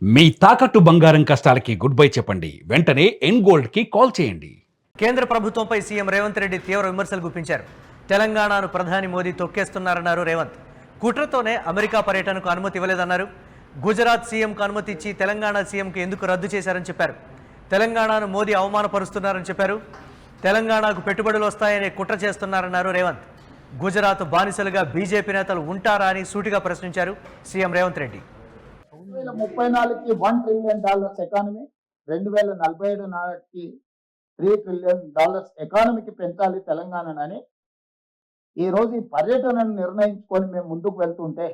మీ తాకట్టు బంగారం కష్టాలకి good bye చెప్పండి. వెంటనే ఎన్ గోల్డ్ కి కాల్ చేయండి. కేంద్ర ప్రభుత్వంపై సీఎం రేవంత్ రెడ్డి తీవ్ర విమర్శలు గుప్పించారు. తెలంగాణను ప్రధాని మోదీ తొక్కేస్తున్నారన్నారు రేవంత్. కుట్రతోనే అమెరికా పర్యటనకు అనుమతి ఇవ్వలేదన్నారు. గుజరాత్ సీఎంకు అనుమతి ఇచ్చి తెలంగాణ సీఎంకు ఎందుకు రద్దు చేశారని చెప్పారు. తెలంగాణను మోదీ అవమానపరుస్తున్నారని చెప్పారు. తెలంగాణకు పెట్టుబడులు వస్తాయని కుట్ర చేస్తున్నారన్నారు రేవంత్. గుజరాత్ బానిసలుగా బీజేపీ నేతలు ఉంటారా అని సూటిగా ప్రశ్నించారు సీఎం రేవంత్ రెడ్డి. 2034కి $1 ట్రిలియన్ ఎకానమీ, 2047 నాటికి $3 ట్రిలియన్ ఎకానమీకి పెంచాలి తెలంగాణని ఈ రోజు ఈ పర్యటనను నిర్ణయించుకొని మేము ముందుకు వెళ్తుంటే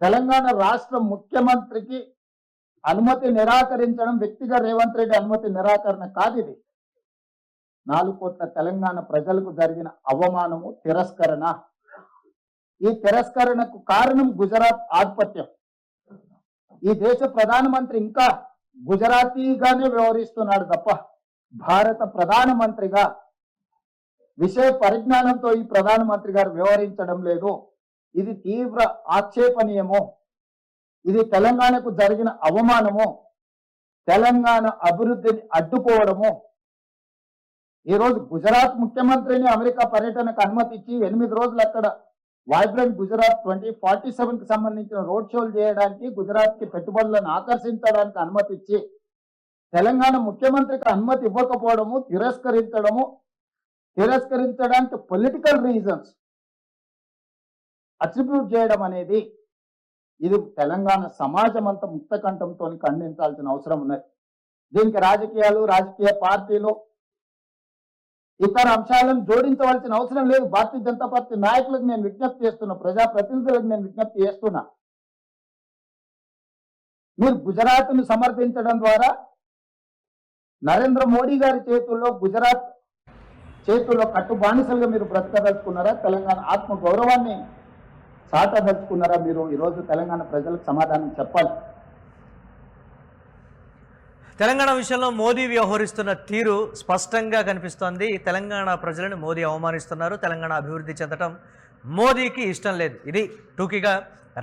తెలంగాణ రాష్ట్ర ముఖ్యమంత్రికి అనుమతి నిరాకరించడం వ్యక్తిగా రేవంత్ రెడ్డి అనుమతి నిరాకరణ కాదు. ఇది 4 కోట్ల తెలంగాణ ప్రజలకు జరిగిన అవమానము, తిరస్కరణ. ఈ తిరస్కరణకు కారణం గుజరాత్ ఆధిపత్యం. ఈ దేశ ప్రధానమంత్రి ఇంకా గుజరాతీగానే వ్యవహరిస్తున్నాడు తప్ప భారత ప్రధానమంత్రిగా విషయ పరిజ్ఞానంతో ఈ ప్రధానమంత్రి గారు వ్యవహరించడం లేదు. ఇది తీవ్ర ఆక్షేపణీయము. ఇది తెలంగాణకు జరిగిన అవమానము, తెలంగాణ అభివృద్ధిని అడ్డుకోవడము. ఈరోజు గుజరాత్ ముఖ్యమంత్రిని అమెరికా పర్యటనకు అనుమతి ఇచ్చి 8 రోజులు అక్కడ వైబ్రెంట్ గుజరాత్ 2047కి సంబంధించిన రోడ్ షోలు చేయడానికి, గుజరాత్ కి పెట్టుబడులను ఆకర్షించడానికి అనుమతి ఇచ్చి తెలంగాణ ముఖ్యమంత్రికి అనుమతి ఇవ్వకపోవడము, తిరస్కరించడానికి పొలిటికల్ రీజన్స్ అట్రిబ్యూట్ చేయడం అనేది ఇది తెలంగాణ సమాజం అంతా ముక్తకంఠంతో ఖండించాల్సిన అవసరం ఉన్నది. దీనికి రాజకీయాలు, రాజకీయ పార్టీలు, ఇతర అంశాలను జోడించవలసిన అవసరం లేదు. భారతీయ జనతా పార్టీ నాయకులకు నేను విజ్ఞప్తి చేస్తున్నా, ప్రజాప్రతినిధులకు నేను విజ్ఞప్తి చేస్తున్నా, మీరు గుజరాత్ను సమర్థించడం ద్వారా నరేంద్ర మోడీ గారి చేతుల్లో, గుజరాత్ చేతుల్లో కట్టు బానిసలుగా మీరు బ్రతకదలుచుకున్నారా? తెలంగాణ ఆత్మ గౌరవాన్ని సాటదలుచుకున్నారా? మీరు ఈరోజు తెలంగాణ ప్రజలకు సమాధానం చెప్పాలి. తెలంగాణ విషయంలో మోదీ వ్యవహరిస్తున్న తీరు స్పష్టంగా కనిపిస్తోంది. తెలంగాణ ప్రజలను మోదీ అవమానిస్తున్నారు. తెలంగాణ అభివృద్ధి చెందడం మోదీకి ఇష్టం లేదు. ఇది టూకీగా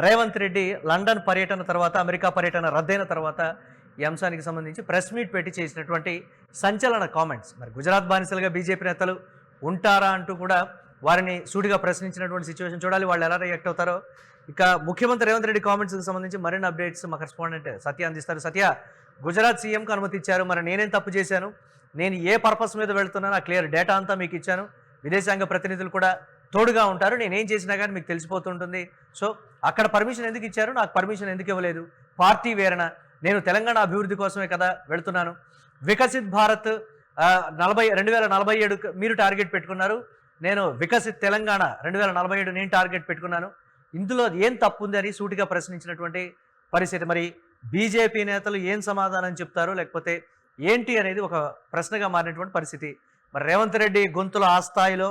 రేవంత్ రెడ్డి లండన్ పర్యటన తర్వాత, అమెరికా పర్యటన రద్దయిన తర్వాత ఈ అంశానికి సంబంధించి ప్రెస్ మీట్ పెట్టి చేసినటువంటి సంచలన కామెంట్స్. మరి గుజరాత్ బానిసలుగా బీజేపీ నేతలు ఉంటారా అంటూ కూడా వారిని సూటిగా ప్రశ్నించినటువంటి సిచ్యువేషన్ చూడాలి, వాళ్ళు ఎలా రియాక్ట్ అవుతారో. ఇక ముఖ్యమంత్రి రేవంత్ రెడ్డి కామెంట్స్కి సంబంధించి మరిన్ని అప్డేట్స్ మా కరెస్పాండెంట్ సత్య అందిస్తారు. సత్య, గుజరాత్ సీఎంకు అనుమతి ఇచ్చారు, మరి నేనేం తప్పు చేశాను, నేను ఏ పర్పస్ మీద వెళ్తున్నాను, ఆ క్లియర్ డేటా అంతా మీకు ఇచ్చాను, విదేశాంగ ప్రతినిధులు కూడా తోడుగా ఉంటారు, నేనేం చేసినా కానీ మీకు తెలిసిపోతుంటుంది. సో అక్కడ పర్మిషన్ ఎందుకు ఇచ్చారు, నాకు పర్మిషన్ ఎందుకు ఇవ్వలేదు, పార్టీ వేరణ, నేను తెలంగాణ అభివృద్ధి కోసమే కదా వెళ్తున్నాను, వికసిత్ భారత్ 2047 మీరు టార్గెట్ పెట్టుకున్నారు, నేను వికసిత్ తెలంగాణ 2047 నేను టార్గెట్ పెట్టుకున్నాను, ఇందులో ఏం తప్పు ఉంది అని సూటిగా ప్రశ్నించినటువంటి పరిస్థితి. మరి బీజేపీ నేతలు ఏం సమాధానం చెప్తారు, లేకపోతే ఏంటి అనేది ఒక ప్రశ్నగా మారినటువంటి పరిస్థితి. మరి రేవంత్ రెడ్డి గొంతులో ఆ స్థాయిలో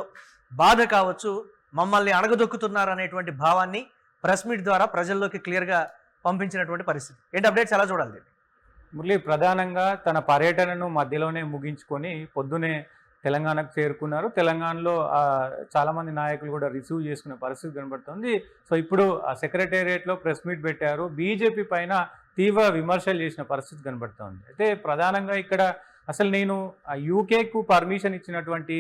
బాధ కావచ్చు, మమ్మల్ని అణగదొక్కుతున్నారు అనేటువంటి భావాన్ని ప్రెస్ మీట్ ద్వారా ప్రజల్లోకి క్లియర్గా పంపించినటువంటి పరిస్థితి. ఏంటి అప్డేట్స్ ఎలా చూడాలి? మురళి ప్రధానంగా తన పర్యటనను మధ్యలోనే ముగించుకొని పొద్దునే తెలంగాణకు చేరుకున్నారు. తెలంగాణలో చాలామంది నాయకులు కూడా రిసీవ్ చేసుకునే పరిస్థితి కనబడుతుంది. సో ఇప్పుడు సెక్రటేరియట్లో ప్రెస్ మీట్ పెట్టారు, బీజేపీ పైన తీవ్ర విమర్శలు చేసిన పరిస్థితి కనబడుతుంది. అయితే ప్రధానంగా ఇక్కడ అసలు నేను యూకేకు పర్మిషన్ ఇచ్చినటువంటి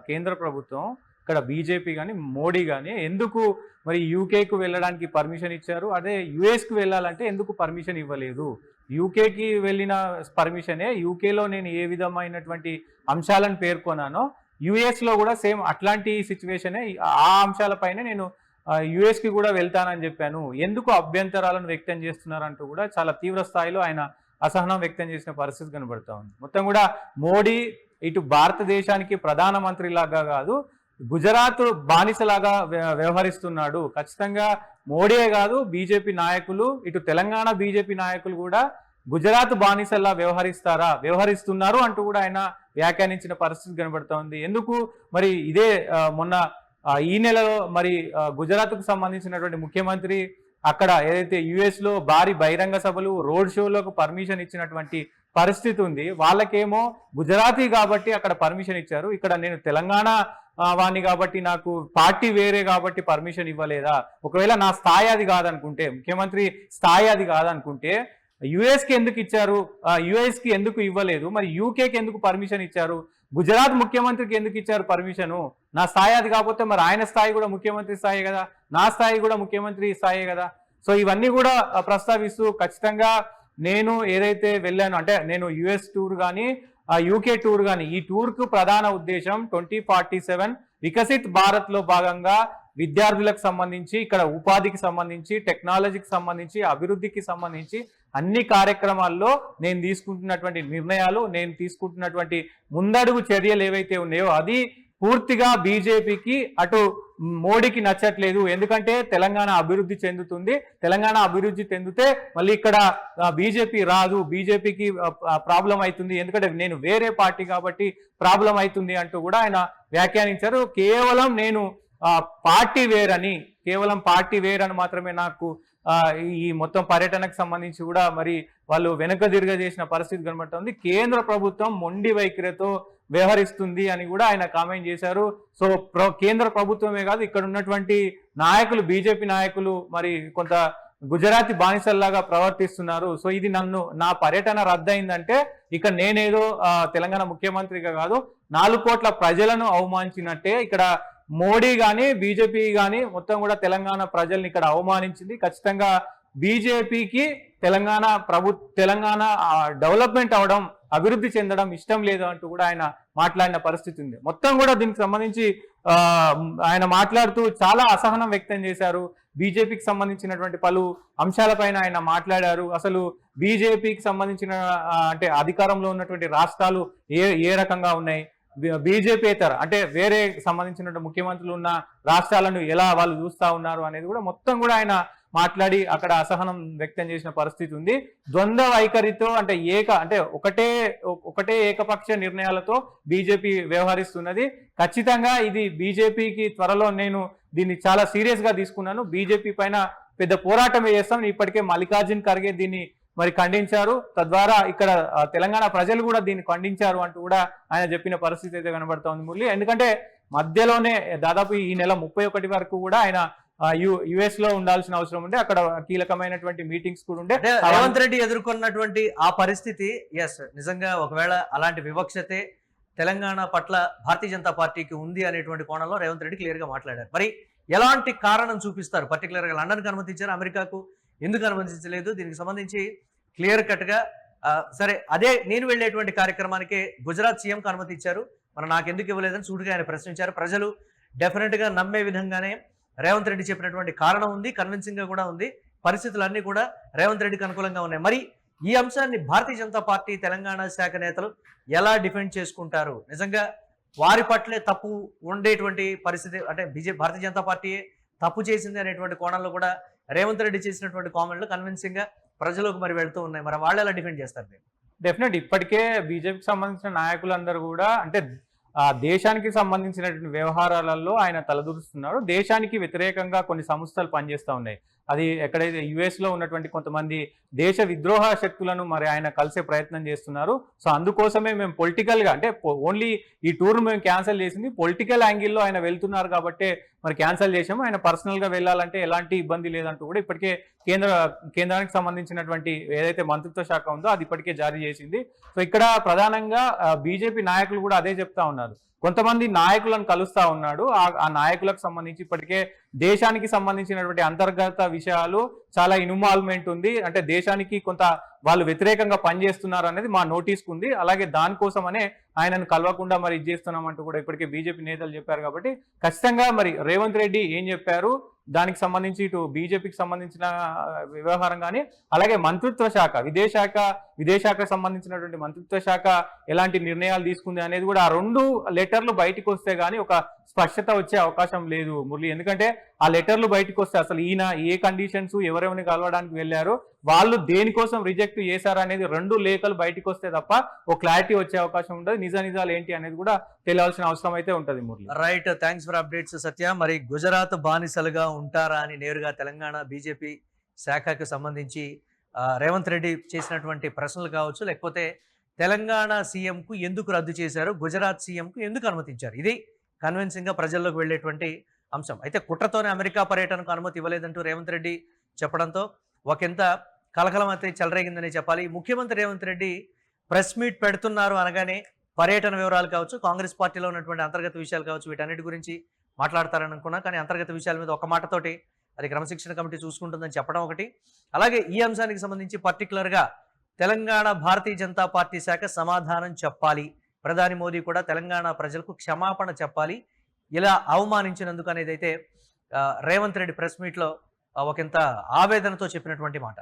కేంద్ర ప్రభుత్వం, ఇక్కడ బీజేపీ కానీ మోడీ కానీ ఎందుకు మరి యూకేకు వెళ్ళడానికి పర్మిషన్ ఇచ్చారు, అదే యుఎస్కి వెళ్ళాలంటే ఎందుకు పర్మిషన్ ఇవ్వలేదు? యూకేకి వెళ్ళిన పర్మిషనే, యూకేలో నేను ఏ విధమైనటువంటి అంశాలను పేర్కొన్నానో యుఎస్లో కూడా సేమ్ అట్లాంటి సిచ్యువేషనే, ఆ అంశాలపైనే నేను యుఎస్కి కూడా వెళ్తానని చెప్పాను, ఎందుకు అభ్యంతరాలను వ్యక్తం చేస్తున్నారంటూ కూడా చాలా తీవ్ర స్థాయిలో ఆయన అసహనం వ్యక్తం చేసిన పరిస్థితి కనబడుతూ ఉంది. మొత్తం కూడా మోడీ ఇటు భారతదేశానికి ప్రధానమంత్రి లాగా కాదు, గుజరాత్ బానిసలాగా వ్యవహరిస్తున్నాడు. ఖచ్చితంగా మోడీయే కాదు, బీజేపీ నాయకులు, ఇటు తెలంగాణ బీజేపీ నాయకులు కూడా గుజరాత్ బానిసల్లా వ్యవహరిస్తున్నారు అంటూ కూడా ఆయన వ్యాఖ్యానించిన పరిస్థితి కనబడుతోంది. ఎందుకు మరి ఇదే మొన్న ఈ నెలలో మరి గుజరాత్కు సంబంధించినటువంటి ముఖ్యమంత్రి అక్కడ ఏదైతే యుఎస్లో భారీ బహిరంగ సభలు, రోడ్ షోలకు పర్మిషన్ ఇచ్చినటువంటి పరిస్థితి ఉంది, వాళ్ళకేమో గుజరాతీ కాబట్టి అక్కడ పర్మిషన్ ఇచ్చారు, ఇక్కడ నేను తెలంగాణ వాడిని కాబట్టి నాకు పార్టీ వేరే కాబట్టి పర్మిషన్ ఇవ్వలేదా? ఒకవేళ నా స్థాయి అది కాదనుకుంటే, ముఖ్యమంత్రి స్థాయి అది కాదనుకుంటే యుఎస్కి ఎందుకు ఇచ్చారు? యుఎస్కి ఎందుకు ఇవ్వలేదు? మరి యూకేకి ఎందుకు పర్మిషన్ ఇచ్చారు? గుజరాత్ ముఖ్యమంత్రికి ఎందుకు ఇచ్చారు పర్మిషను? నా స్థాయి అది కాకపోతే మరి ఆయన స్థాయి కూడా ముఖ్యమంత్రి స్థాయి కదా, నా స్థాయి కూడా ముఖ్యమంత్రి స్థాయి కదా. సో ఇవన్నీ కూడా ప్రస్తావిస్తూ ఖచ్చితంగా నేను ఏదైతే వెళ్ళాను అంటే నేను యుఎస్ టూర్ కానీ యూకే టూర్ కానీ, ఈ టూర్కు ప్రధాన ఉద్దేశం 2047 వికసిత్ భారత్లో భాగంగా విద్యార్థులకు సంబంధించి, ఇక్కడ ఉపాధికి సంబంధించి, టెక్నాలజీకి సంబంధించి, అభివృద్ధికి సంబంధించి అన్ని కార్యక్రమాల్లో నేను తీసుకుంటున్నటువంటి నిర్ణయాలు, నేను తీసుకుంటున్నటువంటి ముందడుగు చర్యలు ఏవైతే ఉన్నాయో అది పూర్తిగా బీజేపీకి అటు మోడీకి నచ్చట్లేదు. ఎందుకంటే తెలంగాణ అభివృద్ధి చెందుతుంది, తెలంగాణ అభివృద్ధి చెందితే మళ్ళీ ఇక్కడ బీజేపీ రాదు, బీజేపీకి ప్రాబ్లం అవుతుంది, ఎందుకంటే నేను వేరే పార్టీ కాబట్టి ప్రాబ్లం అవుతుంది అంటూ కూడా ఆయన వ్యాఖ్యానించారు. కేవలం నేను పార్టీ వేరని, కేవలం పార్టీ వేరని మాత్రమే నాకు ఈ మొత్తం పర్యటనకు సంబంధించి కూడా మరి వాళ్ళు వెనక చేసిన పరిస్థితి కనబడుతుంది. కేంద్ర ప్రభుత్వం మొండి వైఖరితో వ్యవహరిస్తుంది అని కూడా ఆయన కామెంట్ చేశారు. సో కేంద్ర ప్రభుత్వమే కాదు, ఇక్కడ ఉన్నటువంటి నాయకులు, బీజేపీ నాయకులు మరి కొంత గుజరాతీ బానిసల్లాగా ప్రవర్తిస్తున్నారు. సో ఇది నా పర్యటన రద్దయిందంటే ఇక నేనేదో తెలంగాణ ముఖ్యమంత్రిగా కాదు, 4 కోట్ల ప్రజలను అవమానించినట్టే. ఇక్కడ మోడీ కానీ బీజేపీ కానీ మొత్తం కూడా తెలంగాణ ప్రజల్ని ఇక్కడ అవమానించింది. ఖచ్చితంగా బీజేపీకి తెలంగాణ డెవలప్మెంట్ అవడం, అభివృద్ధి చెందడం ఇష్టం లేదు అంటూ కూడా ఆయన మాట్లాడిన పరిస్థితి ఉంది. మొత్తం కూడా దీనికి సంబంధించి ఆయన మాట్లాడుతూ చాలా అసహనం వ్యక్తం చేశారు. బీజేపీకి సంబంధించినటువంటి పలు అంశాలపైన ఆయన మాట్లాడారు. అసలు బీజేపీకి సంబంధించిన అంటే అధికారంలో ఉన్నటువంటి రాష్ట్రాలు ఏ రకంగా ఉన్నాయి, బీజేపీతర అంటే వేరే సంబంధించిన ముఖ్యమంత్రులు ఉన్న రాష్ట్రాలను ఎలా వాళ్ళు చూస్తా ఉన్నారు అనేది కూడా మొత్తం కూడా ఆయన మాట్లాడి అక్కడ అసహనం వ్యక్తం చేసిన పరిస్థితి ఉంది. ద్వంద్వ వైఖరితో అంటే ఒకటే ఏకపక్ష నిర్ణయాలతో బీజేపీ వ్యవహరిస్తున్నది. ఖచ్చితంగా ఇది బీజేపీకి త్వరలో నేను దీన్ని చాలా సీరియస్ గా తీసుకున్నాను, బీజేపీ పైన పెద్ద పోరాటమే చేస్తాం. ఇప్పటికే మల్లికార్జున్ ఖర్గే దీన్ని మరి ఖండించారు, తద్వారా ఇక్కడ తెలంగాణ ప్రజలు కూడా దీన్ని ఖండించారు అంటూ కూడా ఆయన చెప్పిన పరిస్థితి అయితే కనబడతా ఉంది మురళి. ఎందుకంటే మధ్యలోనే దాదాపు ఈ నెల 31 వరకు కూడా ఆయన యుఎస్ లో ఉండాల్సిన అవసరం ఉండే, అక్కడ కీలకమైనటువంటి మీటింగ్స్ కూడా ఉండే. రేవంత్ రెడ్డి ఎదుర్కొన్నటువంటి ఆ పరిస్థితి నిజంగా ఒకవేళ అలాంటి వివక్షతే తెలంగాణ పట్ల భారతీయ జనతా పార్టీకి ఉంది అనేటువంటి కోణంలో రేవంత్ రెడ్డి క్లియర్ గా మాట్లాడారు. మరి ఎలాంటి కారణం చూపిస్తారు? పర్టికులర్ గా లండన్కి అనుమతించారు, అమెరికాకు ఎందుకు అనుమతించలేదు? దీనికి సంబంధించి క్లియర్ కట్ గా సరే అదే నేను వెళ్ళేటువంటి కార్యక్రమానికి గుజరాత్ సీఎంకి అనుమతి ఇచ్చారు, మరి నాకు ఎందుకు ఇవ్వలేదని సూటిగా ఆయన ప్రశ్నించారు. ప్రజలు డెఫినెట్ గా నమ్మే విధంగానే రేవంత్ రెడ్డి చెప్పినటువంటి కారణం ఉంది, కన్విన్సింగ్ గా కూడా ఉంది, పరిస్థితులన్నీ కూడా రేవంత్ రెడ్డికి అనుకూలంగా ఉన్నాయి. మరి ఈ అంశాన్ని భారతీయ జనతా పార్టీ తెలంగాణ శాఖ నేతలు ఎలా డిఫెండ్ చేసుకుంటారు? నిజంగా వారి పట్లే తప్పు ఉండేటువంటి పరిస్థితి అంటే భారతీయ జనతా పార్టీ తప్పు చేసింది అనేటువంటి కోణంలో కూడా రేవంత్ రెడ్డి చేసినటువంటి కామెంట్లు కన్విన్సింగ్ గా ప్రజలకు మరి వెళ్తూ ఉన్నాయి. మరి వాళ్ళు ఎలా డిఫెండ్ చేస్తారు? డెఫినెట్ ఇప్పటికే బీజేపీకి సంబంధించిన నాయకులందరూ కూడా అంటే దేశానికి సంబంధించినటువంటి వ్యవహారాలలో ఆయన తలదూరుస్తున్నారు. దేశానికి వ్యతిరేకంగా కొన్ని సంస్థలు పనిచేస్తూ ఉన్నాయి. అది ఎక్కడైతే యుఎస్ లో ఉన్నటువంటి కొంతమంది దేశ విద్రోహ శక్తులను మరి ఆయన కలిసే ప్రయత్నం చేస్తున్నారు. సో అందుకోసమే మేము పొలిటికల్ గా అంటే ఓన్లీ ఈ టూర్ మేము క్యాన్సిల్ చేసింది పొలిటికల్ యాంగిల్లో ఆయన వెళ్తున్నారు కాబట్టి మరి క్యాన్సిల్ చేసాము. ఆయన పర్సనల్ గా వెళ్ళాలంటే ఎలాంటి ఇబ్బంది లేదంటూ కూడా ఇప్పటికే కేంద్రానికి సంబంధించినటువంటి ఏదైతే మంత్రిత్వ శాఖ ఉందో అది ఇప్పటికే జారీ చేసింది. సో ఇక్కడ ప్రధానంగా బీజేపీ నాయకులు కూడా అదే చెప్తా ఉన్నారు. కొంతమంది నాయకులను కలుస్తా ఉన్నాడు. ఆ నాయకులకు సంబంధించి ఇప్పటికే దేశానికి సంబంధించినటువంటి అంతర్గత విషయాలు చాలా ఇన్వాల్వ్మెంట్ ఉంది, అంటే దేశానికి కొంత వాళ్ళు వ్యతిరేకంగా పనిచేస్తున్నారు అనేది మా నోటీస్కు ఉంది. అలాగే దానికోసమనే ఆయనను కలవకుండా మరి ఇది చేస్తున్నామంటూ కూడా ఇప్పటికే బీజేపీ నేతలు చెప్పారు. కాబట్టి ఖచ్చితంగా మరి రేవంత్ రెడ్డి ఏం చెప్పారు దానికి సంబంధించి ఇటు బీజేపీకి సంబంధించిన వ్యవహారం కానీ అలాగే మంత్రిత్వ శాఖ విదేశాఖకు సంబంధించినటువంటి మంత్రిత్వ శాఖ ఎలాంటి నిర్ణయాలు తీసుకుంది అనేది కూడా ఆ 2 లెటర్లు బయటకు వస్తే గానీ ఒక స్పష్టత వచ్చే అవకాశం లేదు మురళి. ఎందుకంటే ఆ లెటర్లు బయటకు వస్తే అసలు ఈయన ఏ కండిషన్స్ ఎవరెవరిని కలవడానికి వెళ్ళారు, వాళ్ళు దేనికోసం రిజెక్ట్ చేశారు అనేది 2 లేఖలు బయటకు వస్తే తప్ప ఒక క్లారిటీ వచ్చే అవకాశం ఉండదు. నిజాలు ఏంటి అనేది కూడా తెలియాల్సిన అవసరం అయితే ఉంటుంది Murali. Right, thanks for updates Satya. మరి గుజరాత్ బానిసలుగా ఉంటారా అని నేరుగా తెలంగాణ బీజేపీ శాఖకు సంబంధించి రేవంత్ రెడ్డి చేసినటువంటి ప్రశ్నలు కావచ్చు, లేకపోతే తెలంగాణ సీఎంకు ఎందుకు రద్దు చేశారు, గుజరాత్ సీఎంకు ఎందుకు అనుమతించారు, ఇది కన్విన్సింగ్గా ప్రజల్లోకి వెళ్ళేటువంటి అంశం. అయితే కుట్రతోనే అమెరికా పర్యటనకు అనుమతి ఇవ్వలేదంటూ రేవంత్ రెడ్డి చెప్పడంతో ఒకంత కలకలం అయితే చెలరేగిందని చెప్పాలి. ముఖ్యమంత్రి రేవంత్ రెడ్డి ప్రెస్ మీట్ పెడుతున్నారు అనగానే పర్యటన వివరాలు కావచ్చు, కాంగ్రెస్ పార్టీలో ఉన్నటువంటి అంతర్గత విషయాలు కావచ్చు, వీటన్నిటి గురించి మాట్లాడతారని అనుకున్నా. కానీ అంతర్గత విషయాల మీద ఒక మాటతోటి అది క్రమశిక్షణ కమిటీ చూసుకుంటుందని చెప్పడం ఒకటి. అలాగే ఈ అంశానికి సంబంధించి పర్టికులర్గా తెలంగాణ భారతీయ జనతా పార్టీ శాఖ సమాధానం చెప్పాలి. ప్రధాని మోదీ కూడా తెలంగాణ ప్రజలకు క్షమాపణ చెప్పాలి ఇలా అవమానించినందుకు అనేది అయితే రేవంత్ రెడ్డి ప్రెస్ మీట్లో ఒకంత ఆవేదనతో చెప్పినటువంటి మాట.